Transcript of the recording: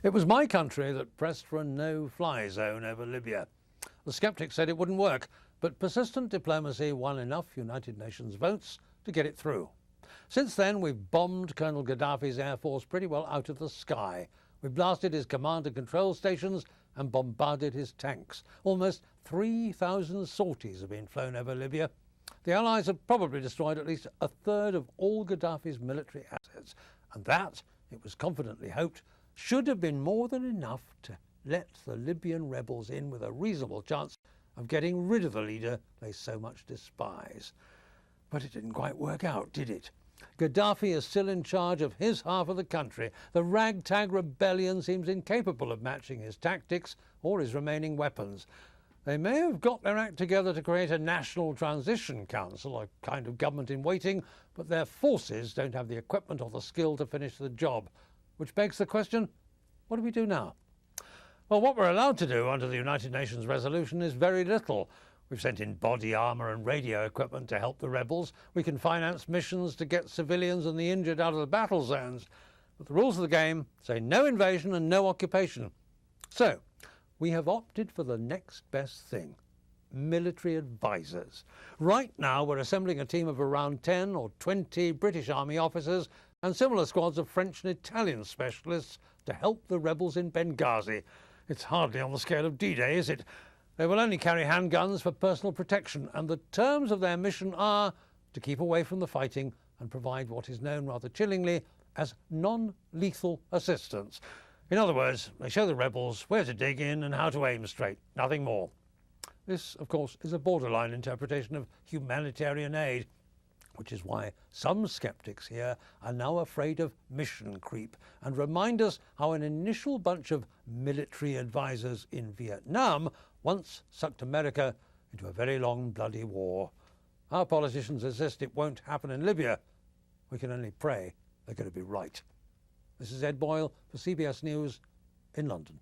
It was my country that pressed for a no-fly zone over Libya. The skeptics said it wouldn't work, but persistent diplomacy won enough United Nations votes to get it through. Since then, we've bombed Colonel Gaddafi's air force pretty well out of the sky. We've blasted his command and control stations and bombarded his tanks. Almost 3,000 sorties have been flown over Libya. The Allies have probably destroyed at least a third of all Gaddafi's military assets, and that, it was confidently hoped, should have been more than enough to let the Libyan rebels in with a reasonable chance of getting rid of the leader they so much despise. But it didn't quite work out, did it? Gaddafi is still in charge of his half of the country. The ragtag rebellion seems incapable of matching his tactics or his remaining weapons. They may have got their act together to create a National Transition Council, a kind of government in waiting, but their forces don't have the equipment or the skill to finish the job. Which begs the question, what do we do now? Well, what we're allowed to do under the United Nations resolution is very little. We've sent in body armour and radio equipment to help the rebels. We can finance missions to get civilians and the injured out of the battle zones. But the rules of the game say no invasion and no occupation. So, we have opted for the next best thing: military advisors. Right now, we're assembling a team of around 10 or 20 British Army officers and similar squads of French and Italian specialists to help the rebels in Benghazi. It's hardly on the scale of D-Day, is it? They will only carry handguns for personal protection, and the terms of their mission are to keep away from the fighting and provide what is known rather chillingly as non-lethal assistance. In other words, they show the rebels where to dig in and how to aim straight, nothing more. This, of course, is a borderline interpretation of humanitarian aid, which is why some skeptics here are now afraid of mission creep and remind us how an initial bunch of military advisors in Vietnam once sucked America into a very long bloody war. Our politicians insist it won't happen in Libya. We can only pray they're going to be right. This is Ed Boyle for CBS News in London.